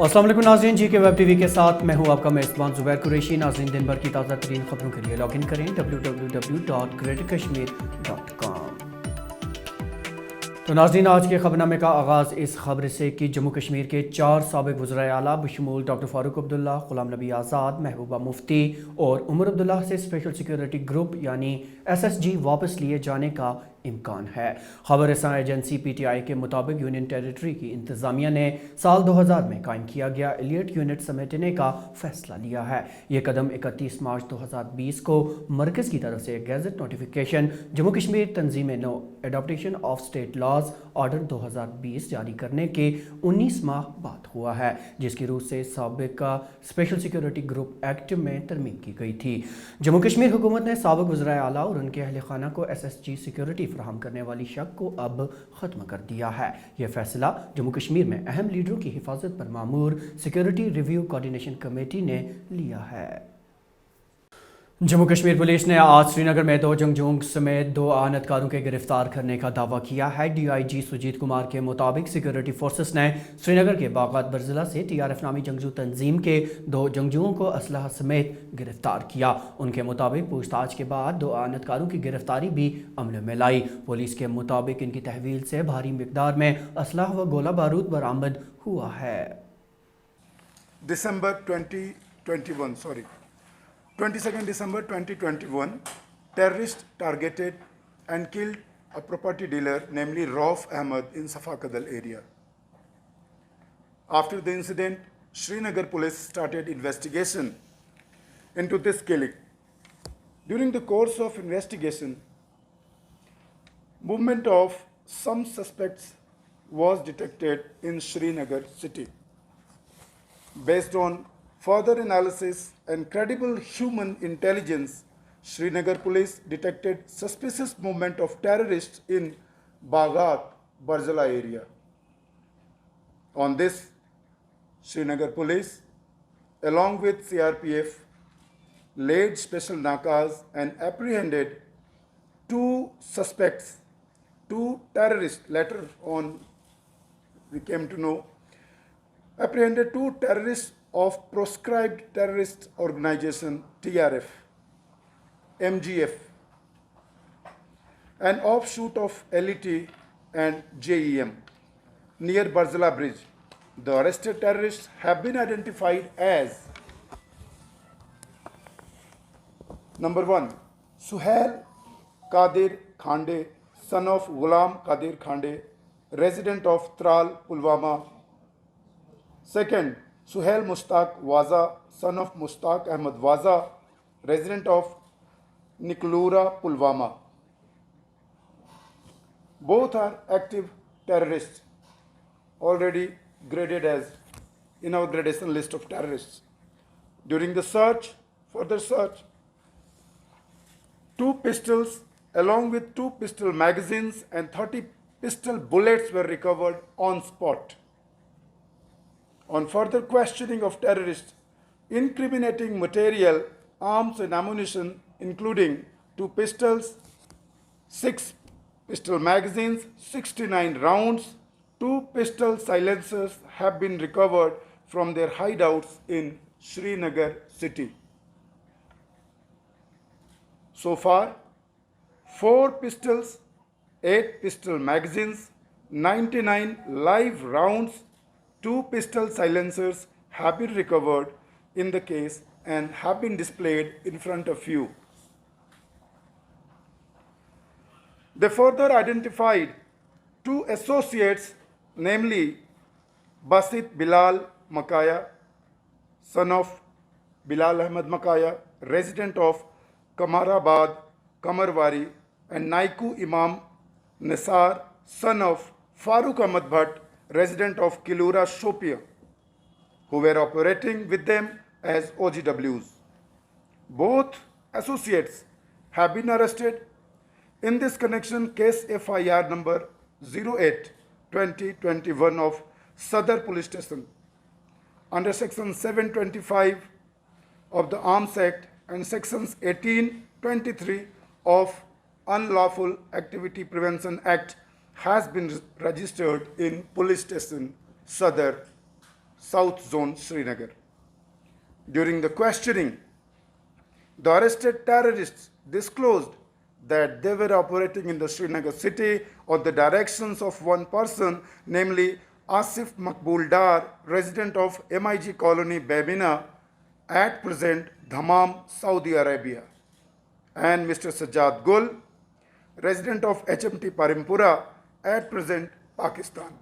अस्सलाम वालेकुम नाज़रीन, जी के वेब टीवी के साथ मैं हूं आपका मेज़बान ज़ुबैर कुरैशी। नाज़रीन, दिन भर की ताज़ा तरीन खबरों के लिए लॉगिन करें www.greaterkashmir.com। तो नाज़रीन, आज के खबरनामे का आगाज़ इस खबर से कि जम्मू कश्मीर के 4 साबिक़ वज़राए आला बशमूल डॉक्टर फ़ारूक अब्दुल्ला, ग़ुलाम नबी आज़ाद, महबूबा मुफ्ती और उमर अब्दुल्ला से स्पेशल सिक्योरिटी ग्रुप यानी SSG वापस लिए जाने का इम्कान है। खबर रसां एजेंसी PTI के मुताबिक यूनियन टेरिटरी की इंतज़ामिया ने साल 2000 में कायम किया गया एलियट यूनिट समेटने का फैसला लिया है। ये कदम 31 मार्च 2020 को मरकज़ की तरफ से गैजेट नोटिफिकेशन जम्मू कश्मीर तंजीम नो adaptation of state laws order 2020 जारी करने के 19 माह बाद हुआ है, जिसकी रूह से साबिका स्पेशल सिक्योरिटी ग्रुप एक्ट में तरमीम की गई थी। जम्मू कश्मीर हुकूमत ने साबिक वज़राए आला और उनके अहल खाना को SSG सिक्योरिटी फराहम करने वाली शक को अब ख़त्म कर दिया है। यह फैसला जम्मू कश्मीर में अहम लीडरों की हिफाजत पर मामूर सिक्योरिटी रिव्यू कोऑर्डिनेशन कमेटी ने लिया है। जम्मू कश्मीर पुलिस ने आज श्रीनगर में 2 जंगजूओं समेत 2 आनतकारों के गिरफ्तार करने का दावा किया है। DIG सुजीत कुमार के मुताबिक सिक्योरिटी फोर्सेस ने श्रीनगर के बागात बरजिला से TRF नामी जंगजू तंजीम के 2 जंगजुओं को असलहा समेत गिरफ्तार किया। उनके मुताबिक पूछताछ के बाद 2 आनतकारों की गिरफ्तारी भी अमल में लाई। पुलिस के मुताबिक इनकी तहवील से भारी मिकदार में असलहा व गोला बारूद बरामद हुआ है। December 22nd December 2021, terrorists targeted and killed a property dealer, namely Rauf Ahmed, in Safakadal area. After the incident, Srinagar police started investigation into this killing. During the course of investigation, movement of some suspects was detected in Srinagar city. Based on further analysis and credible human intelligence, Srinagar police detected suspicious movement of terrorists in Bagat, Barzala area. On this, Srinagar police, along with CRPF, laid special nakas and apprehended 2 suspects, 2 terrorists. Later on, we came to know, apprehended 2 terrorists of proscribed terrorist organization TRF, MGF, an offshoot of LET and JEM near Barzala Bridge. The arrested terrorists have been identified as: number 1, Suhail Qadir Khande, son of Ghulam Qadir Khande, resident of Tral, Pulwama. Second, Suhail Mushtaq Waza, son of Mushtaq Ahmed Waza, resident of Niklura, Pulwama. Both are active terrorists, already graded as in our gradation list of terrorists. During the further search, 2 pistols along with 2 pistol magazines and 30 pistol bullets were recovered on spot. On further questioning of terrorists, incriminating material, arms and ammunition, including 2 pistols, 6 pistol magazines, 69 rounds, 2 pistol silencers have been recovered from their hideouts in Srinagar city. So far, 4 pistols, 8 pistol magazines, 99 live rounds, 2 pistol silencers have been recovered in the case and have been displayed in front of you. They further identified 2 associates, namely Basit Bilal Makaya, son of Bilal Ahmed Makaya, resident of Kamarabad, Kamarwari, and Naiku Imam Nisar, son of Farooq Ahmed Bhatt, resident of Kilura, Shopia, who were operating with them as OGWs. Both associates have been arrested. In this connection, case FIR number 08-2021 of Sadar Police Station under section 725 of the Arms Act and sections 18-23 of Unlawful Activity Prevention Act has been registered in Police Station Sadar, South Zone, Srinagar. During the questioning, the arrested terrorists disclosed that they were operating in the Srinagar city on the directions of one person, namely Asif Makbul Dar, resident of MIG colony Babina, at present Dammam, Saudi Arabia, and Mr. Sajjad Gul, resident of HMT Parimpura, at present Pakistan.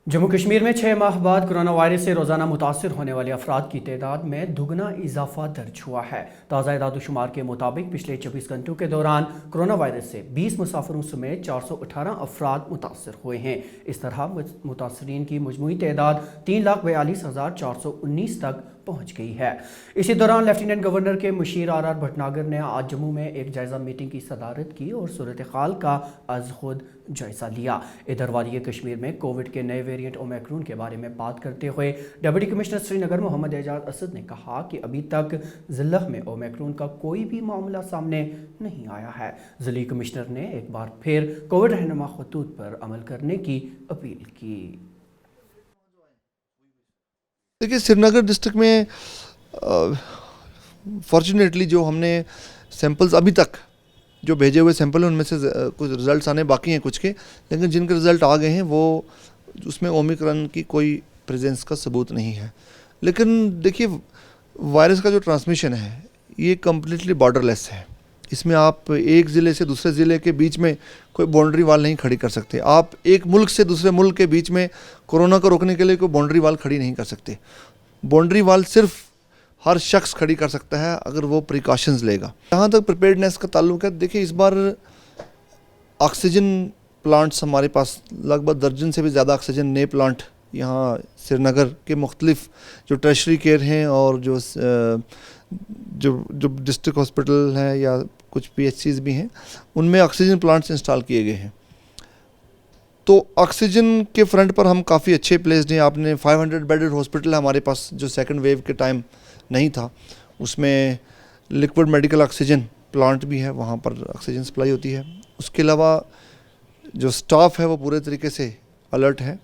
Jammu Kashmir में 6 माह बाद corona virus से रोज़ाना मुतासर होने वाले अफराद की तादाद में दुगना इजाफा दर्ज हुआ है। ताज़ा इदाद-ओ-शुमार के मुताबिक पिछले 24 घंटों के दौरान कोरोना वायरस से 20 मुसाफिरों समेत 418 अफराद मुतासर हुए हैं। इस तरह मुतासरीन की मजमूई तादाद 3,42,419 तक पहुँच गई है। इसी दौरान लेफ्टिनेंट गवर्नर के मुशीर आर भटनागर ने आज जम्मू में एक जायज़ा मीटिंग की सदारत की और सूरत हाल का अज खुद जायज़ा लिया। इधर वादी कश्मीर में कोविड के नए वेरिएंट ओमिक्रॉन के बारे में बात करते हुए डिप्टी कमिश्नर श्रीनगर मोहम्मद एजाज असद ने कहा कि अभी तक ज़िला में ओमिक्रॉन का कोई भी मामला सामने नहीं आया है। ज़िला कमिश्नर ने एक बार फिर कोविड रहनुमा खतूत पर अमल करने की अपील की। देखिए, श्रीनगर डिस्ट्रिक्ट में फॉर्चुनेटली जो हमने सैंपल्स अभी तक जो भेजे हुए सैंपल हैं उनमें से कुछ रिज़ल्ट्स आने बाकी हैं कुछ के, लेकिन जिनके रिज़ल्ट आ गए हैं वो उसमें ओमिक्रॉन की कोई प्रेजेंस का सबूत नहीं है। लेकिन देखिए, वायरस का जो ट्रांसमिशन है ये कम्प्लीटली बॉर्डरलेस है। इसमें आप एक ज़िले से दूसरे ज़िले के बीच में कोई बाउंड्री वाल नहीं खड़ी कर सकते। आप एक मुल्क से दूसरे मुल्क के बीच में कोरोना को रोकने के लिए कोई बाउंड्री वाल खड़ी नहीं कर सकते। बाउंड्री वाल सिर्फ हर शख्स खड़ी कर सकता है अगर वो प्रिकॉशंस लेगा। जहाँ तक प्रिपेयर्डनेस का ताल्लुक है, देखिए इस बार ऑक्सीजन प्लांट्स हमारे पास लगभग दर्जन से भी ज़्यादा ऑक्सीजन नए प्लांट यहाँ श्रीनगर के मुख्तलिफ जो टर्शरी केयर हैं और जो डिस्ट्रिक्ट हॉस्पिटल हैं या कुछ PHCs भी हैं उनमें ऑक्सीजन प्लांट्स इंस्टॉल किए गए हैं। तो ऑक्सीजन के फ्रंट पर हम काफ़ी अच्छे प्लेस्ड हैं। आपने 500 बेडेड हॉस्पिटल हमारे पास जो सेकंड वेव के टाइम नहीं था, उसमें लिक्विड मेडिकल ऑक्सीजन प्लांट भी है, वहाँ पर ऑक्सीजन सप्लाई होती है। उसके अलावा जो स्टाफ है वो पूरे तरीके से अलर्ट है।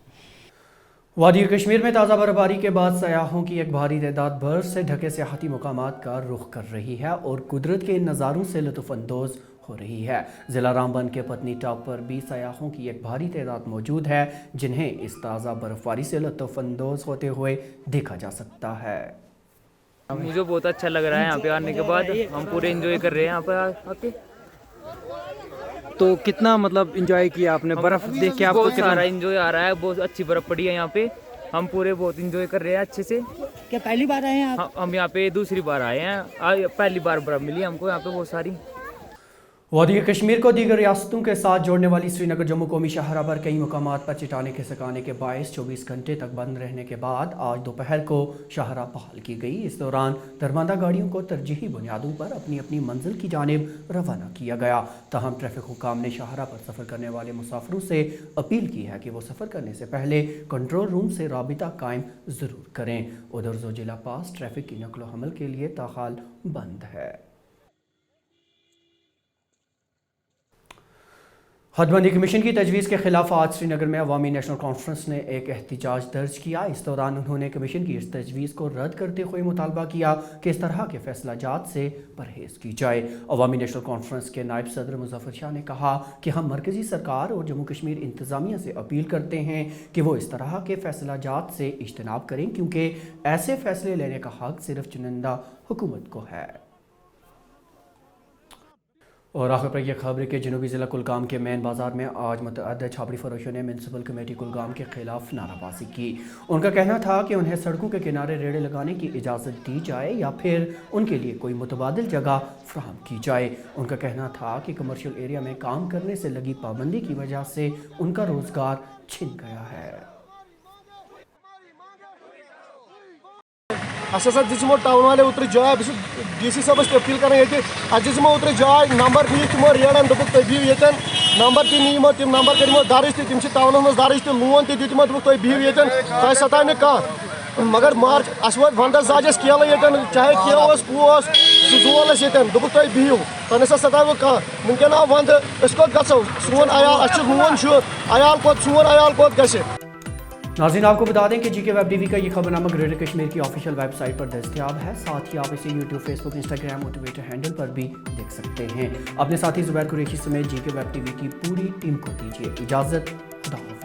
वादी कश्मीर में ताज़ा बर्फबारी के बाद सयाहों की एक भारी तादाद बर्फ से ढके सियाहती मकामात का रुख कर रही है और कुदरत के इन नज़ारों से लुत्फ़अंदोज़ हो रही है। ज़िला रामबन के पत्नी टॉप पर भी सयाहों की एक भारी तादाद मौजूद है जिन्हें इस ताज़ा बर्फबारी से लुत्फ़अंदोज़ होते हुए देखा जा सकता है। मुझे बहुत अच्छा लग रहा है यहाँ पे आने के बाद। हम पूरे एंजॉय कर रहे हैं यहाँ पे आके। तो कितना मतलब एंजॉय किया आपने? बर्फ देख के आपको बहुत सारा एंजॉय आ रहा है। बहुत अच्छी बर्फ पड़ी है यहाँ पे। हम पूरे बहुत एंजॉय कर रहे हैं अच्छे से। क्या पहली बार आए हैं आप? हम यहाँ पे दूसरी बार आए हैं। पहली बार बर्फ मिली हमको यहाँ पे बहुत सारी। वादी कश्मीर को दीगर रियासतों के साथ जोड़ने वाली श्रीनगर जम्मू कौमी शाहराह पर कई मकामात पर चट्टानें खिसकाने के बायस 24 घंटे तक बंद रहने के बाद आज दोपहर को शाहराह बहाल की गई। इस दौरान दरमांदा गाड़ियों को तरजीही बुनियादों पर अपनी अपनी मंजिल की जानिब रवाना किया गया। ताहम ट्रैफिक हुकाम ने शाहराह पर सफ़र करने वाले मुसाफिरों से अपील की है कि वो सफ़र करने से पहले कंट्रोल रूम से राबिता कायम ज़रूर करें। उधर जोजिला पास ट्रैफिक की नकलो हमल के लिए ताहाल बंद है। हदबंदी कमीशन की तजवीज़ के खिलाफ आज श्रीनगर में अवामी नेशनल कॉन्फ्रेंस ने एक एहतजाज दर्ज किया। इस दौरान उन्होंने कमीशन की इस तजवीज़ को रद्द करते हुए मुतालबा किया कि इस तरह के फैसला जात से परहेज़ की जाए। अवामी नेशनल कॉन्फ्रेंस के नायब सदर मुजफ्फर शाह ने कहा कि हम मरकज़ी सरकार और जम्मू कश्मीर इंतज़ामिया से अपील करते हैं कि वो इस तरह के फैसला जात से इज्तनाब करें क्योंकि ऐसे फैसले लेने का हक़ सिर्फ चुनिंदा हुकूमत को है। और आखिर पर यह खबर है कि जनूबी ज़िला कुलगाम के मेन बाज़ार में आज मुतअद्दिद छाबड़ी फरोशों ने म्यूनसिपल कमेटी कुलगाम के खिलाफ नाराबाजी की। उनका कहना था कि उन्हें सड़कों के किनारे रेड़े लगाने की इजाज़त दी जाए या फिर उनके लिए कोई मुतबादिल जगह फ्राहम की जाए। उनका कहना था कि कमर्शियल एरिया में काम करने से लगी पाबंदी की वजह से उनका रोज़गार छिन गया है। दिसमो टाउन वाले उतर जाए DC साहब अपील कर दिसमो उतर जाए नंबर दी तमो रेड़न दोप तुम बिहू ये नंबर तमो तम नंबर करो दर्ज तम टाउन मज दर्ज तो लोन तमो दोप तुम बिहू ये तुम सता कह मगर मार्च अस वो वंदस जाज केल ये चाहे केस पूस जोल ये दोप तुम बिहू तुम ना सताव कह वनकन आव वंद कोत गो सोन अयाल लोन अयाल कोत सोन अयाल कोत ग नाज़रीन आपको बता दें कि जी के वेब टीवी का ये खबरनामा ग्रेटर कश्मीर की ऑफिशियल वेबसाइट पर दस्तयाब है। साथ ही आप इसे यूट्यूब, फेसबुक, इंस्टाग्राम और ट्विटर हैंडल पर भी देख सकते हैं। अपने साथी ज़ुबैर कुरैशी समेत जी के वेब टीवी की पूरी टीम को दीजिए इजाज़त। खुदा हाफ़िज़।